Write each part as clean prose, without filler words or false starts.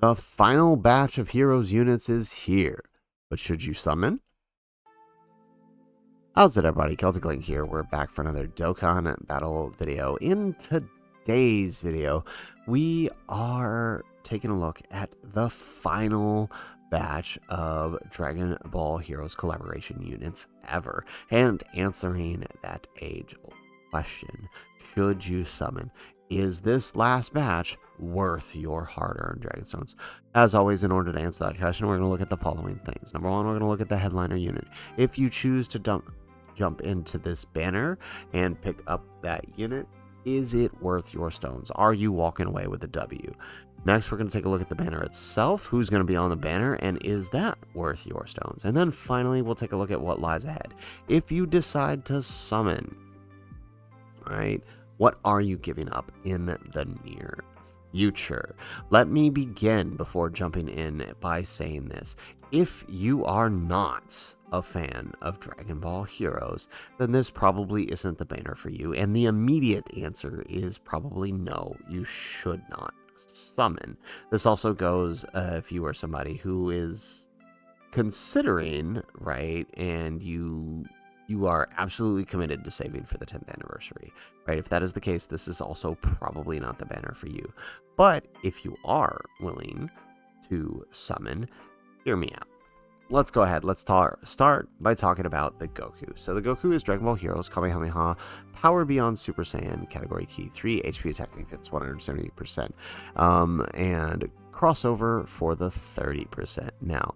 The final batch of Heroes units is here, but should you summon? How's it, everybody? Celtic Link here. We're back for another Dokkan battle video. In today's video, we are taking a look at the final batch of Dragon Ball Heroes collaboration units ever, and answering that age-old question: should you summon? Is this last batch worth your hard-earned Dragonstones? As always, in order to answer that question, we're going to look at the following things. Number one, we're going to look at the headliner unit. If you choose to jump into this banner and pick up that unit, is it worth your stones? Are you walking away with a W? Next, we're going to take a look at the banner itself. Who's going to be on the banner, and is that worth your stones? And then finally, we'll take a look at what lies ahead. If you decide to summon, right, what are you giving up in the near future? Let me begin before jumping in by saying this. If you are not a fan of Dragon Ball Heroes, then this probably isn't the banner for you. And the immediate answer is probably no, you should not summon. This also goes if you are somebody who is considering, right, and you are absolutely committed to saving for the 10th anniversary, right? If that is the case, this is also probably not the banner for you. But if you are willing to summon, hear me out. Let's go ahead. Let's start by talking about the Goku. So the Goku is Dragon Ball Heroes Kamehameha Power Beyond Super Saiyan Category Key 3 HP attacking hits 178%, and crossover for the 30%. Now,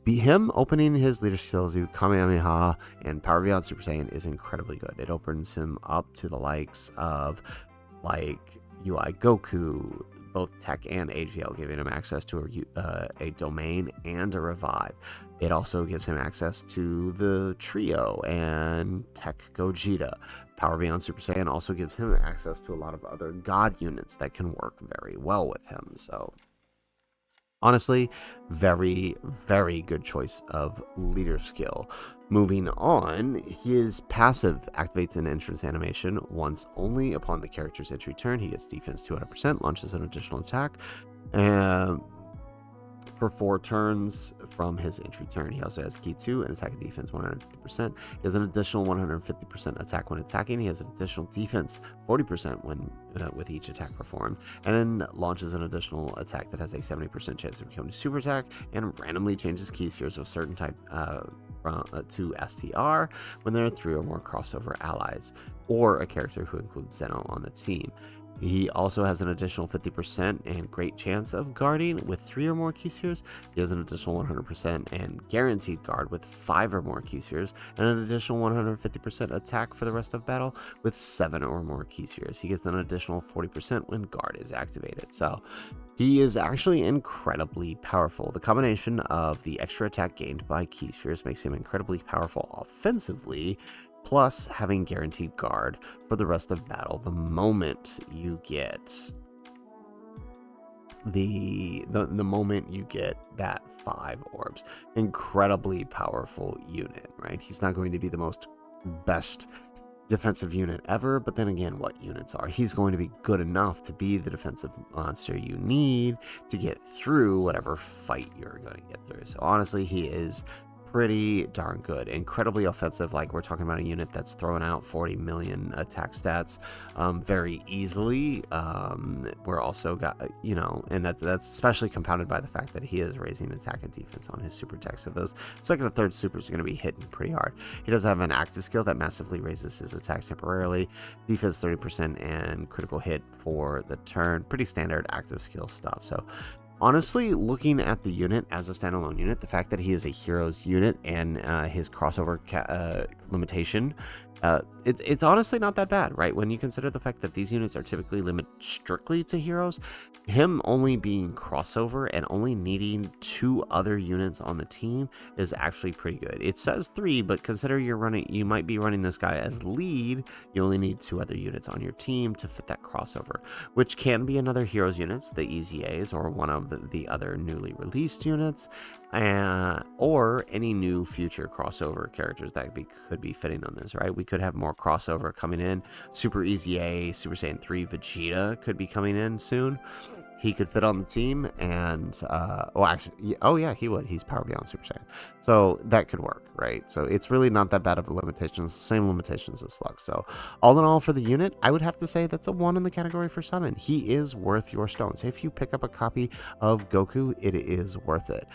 him opening his leader skills to Kamehameha and Power Beyond Super Saiyan is incredibly good. It opens him up to the likes of like UI Goku, both Tech and AGL, giving him access to a domain and a revive. It also gives him access to the trio and Tech Gogeta. Power Beyond Super Saiyan also gives him access to a lot of other god units that can work very well with him. So honestly, very, very good choice of leader skill. Moving on, his passive activates an entrance animation once only upon the character's entry turn. He gets defense 200%, launches an additional attack, and for 4 turns from his entry turn. He also has key 2 and attack and defense 150%. He has an additional 150% attack when attacking. He has an additional defense 40% when with each attack performed, and then launches an additional attack that has a 70% chance of becoming a super attack, and randomly changes key spheres of a certain type to STR when there are 3 or more crossover allies or a character who includes Zeno on the team. He also has an additional 50% and great chance of guarding with 3 or more key spheres. He has an additional 100% and guaranteed guard with 5 or more key spheres, and an additional 150% attack for the rest of battle with 7 or more key spheres. He gets an additional 40% when guard is activated. So he is actually incredibly powerful. The combination of the extra attack gained by key spheres makes him incredibly powerful offensively, plus having guaranteed guard for the rest of battle the moment you get the moment you get that 5 orbs. Incredibly powerful unit, right? He's not going to be the best defensive unit ever, but then again, what units are? He's going to be good enough to be the defensive monster you need to get through whatever fight you're going to get through. So honestly, he is pretty darn good. Incredibly offensive. Like, we're talking about a unit that's throwing out 40 million attack stats very easily. We're also got, and that's especially compounded by the fact that he is raising attack and defense on his super tech. So those second and third supers are going to be hitting pretty hard. He does have an active skill that massively raises his attacks temporarily, defense 30%, and critical hit for the turn. Pretty standard active skill stuff. So honestly, looking at the unit as a standalone unit, the fact that he is a Heroes unit and his crossover limitation, it's honestly not that bad, right? When you consider the fact that these units are typically limited strictly to Heroes, him only being crossover and only needing 2 other units on the team is actually pretty good. It says 3, but consider you might be running this guy as lead. You only need 2 other units on your team to fit that crossover, which can be another Heroes units, the EZAs, or one of the other newly released units, or any new future crossover characters that could be fitting on this, right? We could have more crossover coming in. Super EZA, Super Saiyan 3 Vegeta could be coming in soon. he could fit on the team, and well, actually, oh yeah, he would. He's Power Beyond Super Saiyan, so that could work, right? So it's really not that bad of a limitation. It's the same limitations as Slug. So all in all, for the unit, I would have to say that's a 1 in the category for summon. He is worth your stones. If you pick up a copy of Goku, it is worth it.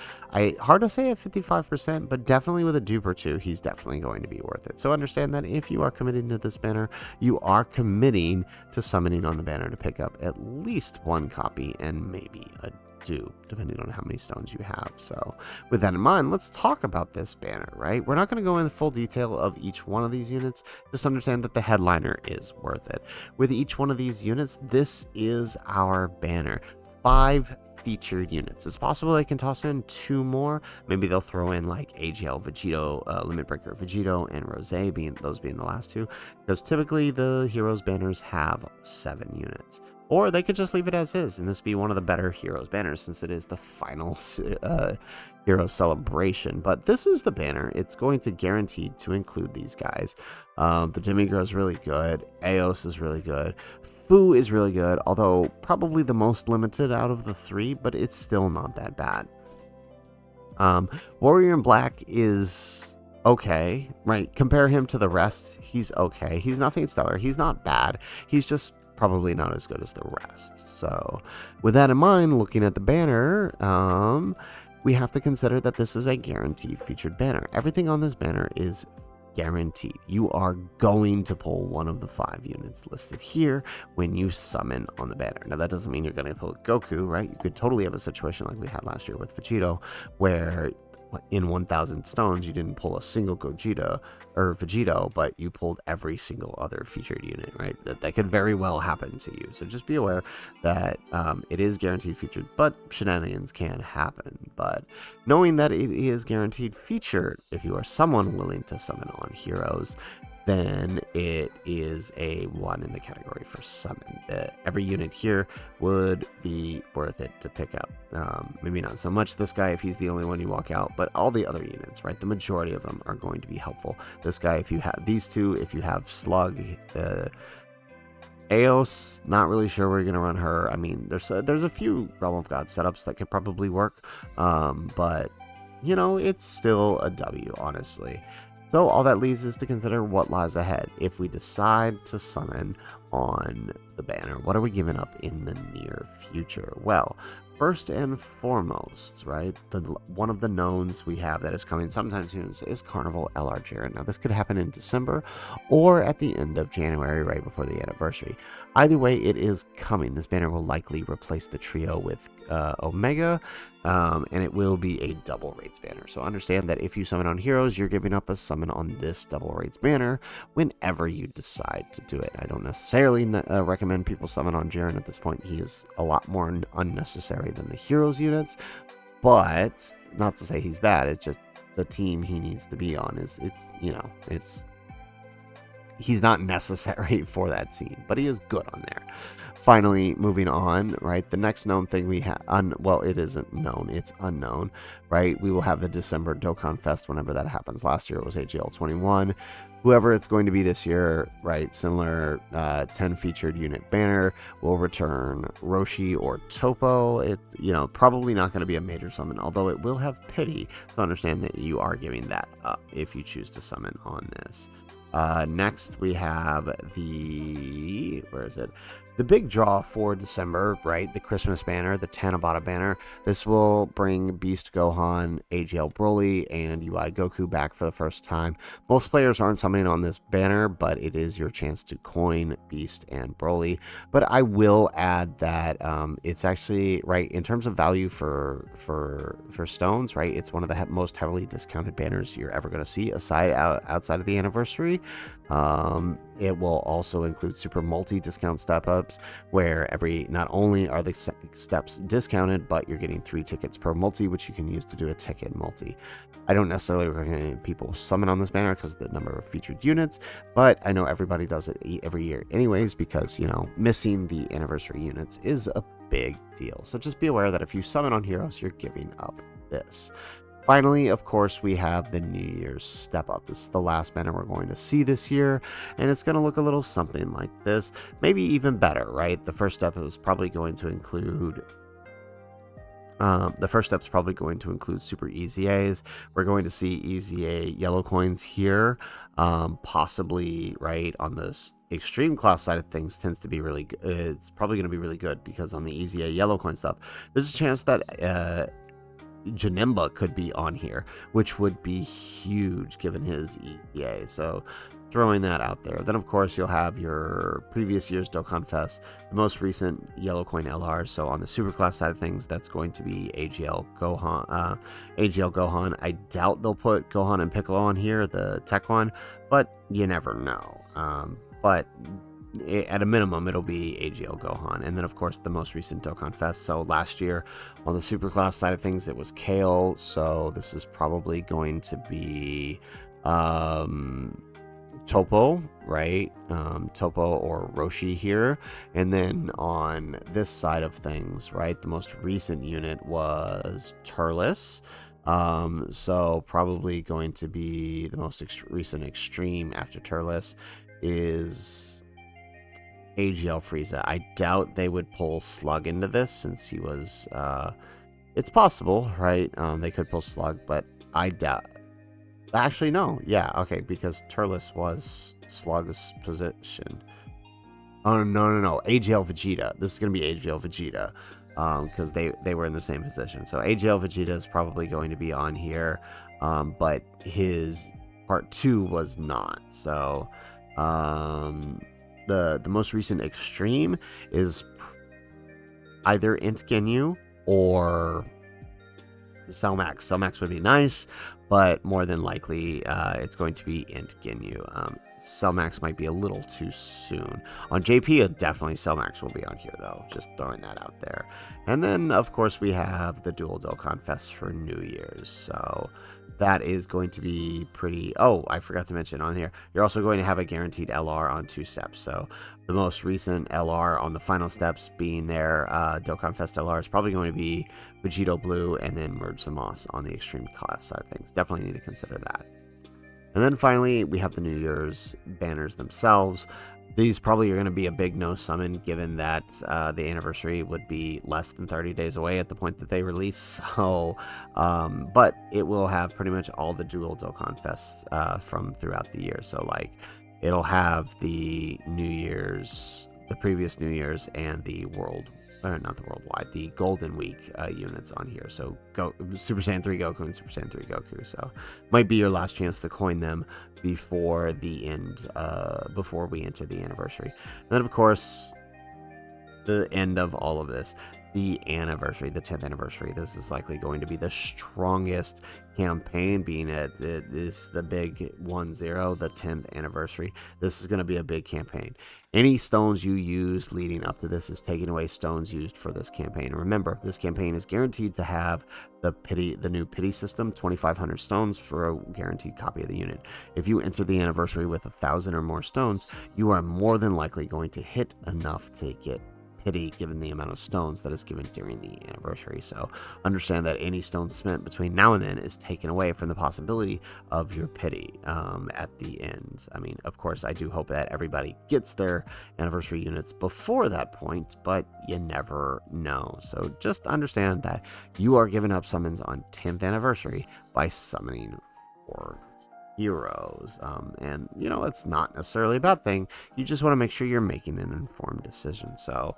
Hard to say at 55%, but definitely with a dupe or two, he's definitely going to be worth it. So understand that if you are committing to this banner, you are committing to summoning on the banner to pick up at least 1 copy and maybe a dupe, depending on how many stones you have. So with that in mind, let's talk about this banner, right? We're not going to go into full detail of each one of these units. Just understand that the headliner is worth it. With each one of these units, this is our banner. 5 featured units. It's possible they can toss in 2 more. Maybe they'll throw in like AGL Vegito, Limit Breaker Vegito, and Rose being the last 2, because typically the Heroes banners have 7 units. Or they could just leave it as is, and this be one of the better Heroes banners since it is the final Hero celebration. But this is the banner. It's going to guaranteed to include these guys. The Demigra is really good. Eos is really good. Fu is really good, although probably the most limited out of the 3, but it's still not that bad. Warrior in Black is okay, right? Compare him to the rest, he's okay. He's nothing stellar. He's not bad. He's just probably not as good as the rest. So with that in mind, looking at the banner, we have to consider that this is a guaranteed featured banner. Everything on this banner is guaranteed. You are going to pull one of the 5 units listed here when you summon on the banner. Now that doesn't mean you're going to pull Goku, right? You could totally have a situation like we had last year with Vegito, where in 1,000 stones you didn't pull a single Gogeta or Vegito, but you pulled every single other featured unit, right? That could very well happen to you. So just be aware that it is guaranteed featured, but shenanigans can happen. But knowing that it is guaranteed featured, if you are someone willing to summon on Heroes, then it is a 1 in the category for summon. Every unit here would be worth it to pick up. Maybe not so much this guy if he's the only one you walk out, but all the other units, right? The majority of them are going to be helpful. This guy, if you have these 2, if you have Slug, Eos, not really sure where you're going to run her. I mean, there's a few Realm of God setups that could probably work, but, you know, it's still a W, honestly. So all that leaves is to consider what lies ahead. If we decide to summon on the banner, what are we giving up in the near future? Well, first and foremost, right, one of the knowns we have that is coming sometime soon is Carnival LR Jarrett. Now, this could happen in December or at the end of January, right before the anniversary. Either way, it is coming. This banner will likely replace the trio with Omega, and it will be a double rates banner. So understand that if you summon on Heroes, you're giving up a summon on this double rates banner whenever you decide to do it. I don't necessarily recommend people summon on Jiren at this point. He is a lot more unnecessary than the Heroes units, but not to say he's bad. It's just the team he needs to be on he's not necessary for that team, but he is good on there. Finally, moving on, right, the next known thing we have, well, it isn't known, it's unknown, right? We will have the December Dokkan Fest whenever that happens. Last year it was AGL 21. Whoever it's going to be this year, right, similar 10 featured unit banner will return Roshi or Topo. It, probably not going to be a major summon, although it will have pity. So understand that you are giving that up if you choose to summon on this. Next, we have the big draw for December, right? The Christmas banner, the Tanabata banner. This will bring Beast Gohan, AGL Broly, and UI Goku back for the first time. Most players aren't summoning on this banner, but it is your chance to coin Beast and Broly. But I will add that it's actually, right, in terms of value for stones, right? It's one of the most heavily discounted banners you're ever going to see outside of the anniversary. It will also include super multi discount step ups, where not only are the steps discounted, but you're getting 3 tickets per multi, which you can use to do a ticket multi. I don't necessarily recommend people summon on this banner because of the number of featured units, but I know everybody does it every year anyways, because missing the anniversary units is a big deal. So just be aware that if you summon on Heroes, you're giving up this. Finally, of course, we have the New Year's Step Up. This is the last banner we're going to see this year, and it's going to look a little something like this. Maybe even better, right? The first step is probably going to include The first step is probably going to include super easy A's. We're going to see easy A yellow coins here, possibly right on this extreme class side of things tends to be really good. It's probably going to be really good because on the easy A yellow coin stuff, there's a chance that Janemba could be on here, which would be huge given his EA. So throwing that out there. Then of course you'll have your previous year's Dokkan Fest, the most recent yellow coin LR. So on the superclass side of things, that's going to be AGL Gohan. AGL Gohan. I doubt they'll put Gohan and Piccolo on here, the tech one, but you never know. But at a minimum, it'll be AGL Gohan. And then, of course, the most recent Dokkan Fest. So last year, on the superclass side of things, it was Kale. So this is probably going to be Topo, right? Topo or Roshi here. And then on this side of things, right, the most recent unit was Turles. So probably going to be the most recent extreme after Turles is AGL Frieza. I doubt they would pull Slug into this since he was, it's possible, right? They could pull Slug, but I doubt. Actually, no. Yeah, okay, because Turles was Slug's position. Oh, no. AGL Vegeta. This is going to be AGL Vegeta because they were in the same position. So AGL Vegeta is probably going to be on here, but his part 2 was not. So the most recent extreme is either Int Ginyu or Cellmax. Cellmax would be nice, but more than likely it's going to be Int Ginyu. Cellmax might be a little too soon. On JP, definitely Cellmax will be on here, though. Just throwing that out there. And then, of course, we have the Dual Dokkan Fest for New Year's. So that is going to be pretty... Oh, I forgot to mention on here, you're also going to have a guaranteed LR on 2 steps. So the most recent LR on the final steps being their Dokkan Fest LR is probably going to be Vegito Blue and then Merge Moss on the extreme class side of things. Definitely need to consider that. And then finally, we have the New Year's banners themselves. These probably are going to be a big no summon given that the anniversary would be less than 30 days away at the point that they release. So, but it will have pretty much all the dual Dokkan Fests from throughout the year. So like it'll have the New Year's, the previous New Year's and the not the worldwide, the Golden Week units on here. So Super Saiyan 3 Goku and Super Saiyan 3 Goku. So might be your last chance to coin them before the end, before we enter the anniversary. And then of course, the end of all of this, the anniversary, the 10th anniversary. This is likely going to be the strongest campaign, being it is the big 1-0, the 10th anniversary. This is going to be a big campaign. Any stones you use leading up to this is taking away stones used for this campaign. And remember, this campaign is guaranteed to have the new pity system, 2,500 stones for a guaranteed copy of the unit. If you enter the anniversary with 1,000 or more stones, you are more than likely going to hit enough to get pity given the amount of stones that is given during the anniversary. So understand that any stones spent between now and then is taken away from the possibility of your pity at the end. I mean, of course, I do hope that everybody gets their anniversary units before that point, but you never know. So just understand that you are giving up summons on 10th anniversary by summoning for heroes, and you know, it's not necessarily a bad thing. You just want to make sure you're making an informed decision. So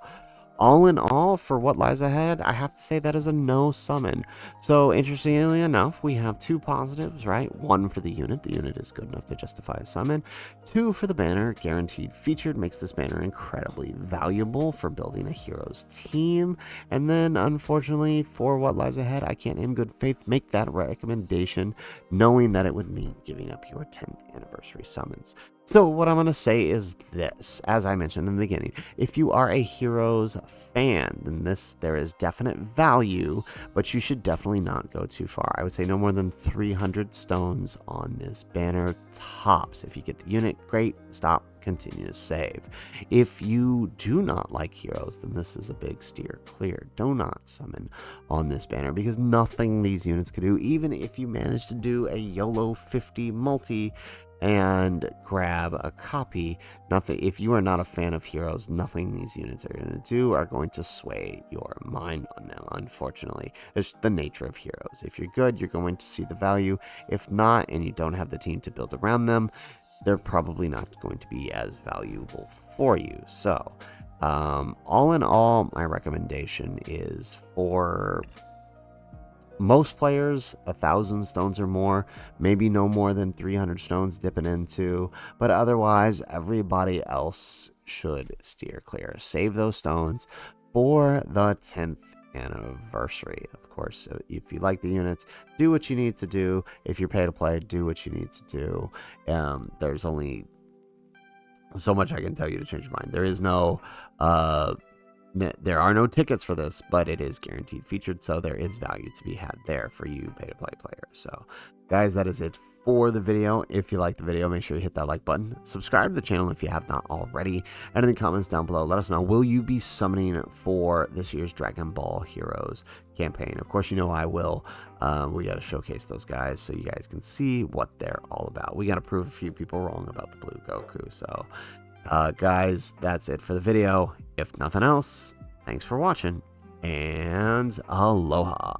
all in all, for what lies ahead, I have to say that is a no summon. So interestingly enough, we have 2 positives, right? 1 for the unit is good enough to justify a summon. 2 for the banner, guaranteed featured, makes this banner incredibly valuable for building a hero's team. And then unfortunately, for what lies ahead, I can't in good faith make that recommendation knowing that it would mean giving up your 10th anniversary summons. So what I'm going to say is this, as I mentioned in the beginning, if you are a Heroes fan, then there is definite value, but you should definitely not go too far. I would say no more than 300 stones on this banner tops. If you get the unit, great, stop, continue to save. If you do not like Heroes, then this is a big steer clear. Do not summon on this banner because nothing these units can do, even if you manage to do a YOLO 50 multi, and grab a copy. If you are not a fan of heroes, nothing these units are going to do are going to sway your mind on them, unfortunately. It's the nature of heroes. If you're good, you're going to see the value. If not, and you don't have the team to build around them, they're probably not going to be as valuable for you. So, all in all, my recommendation is for most players, 1,000 stones or more, maybe no more than 300 stones dipping into, but otherwise, everybody else should steer clear. Save those stones for the 10th anniversary. Of course, if you like the units, do what you need to do. If you're pay to play, do what you need to do. There's only so much I can tell you to change your mind. There are no tickets for this, but it is guaranteed featured, so there is value to be had there for you pay-to-play players. So, guys, that is it for the video. If you like the video, make sure you hit that like button. Subscribe to the channel if you have not already. And in the comments down below, let us know, will you be summoning for this year's Dragon Ball Heroes campaign? Of course, you know I will. We got to showcase those guys so you guys can see what they're all about. We got to prove a few people wrong about the blue Goku. So, guys, that's it for the video. If nothing else, thanks for watching, and aloha.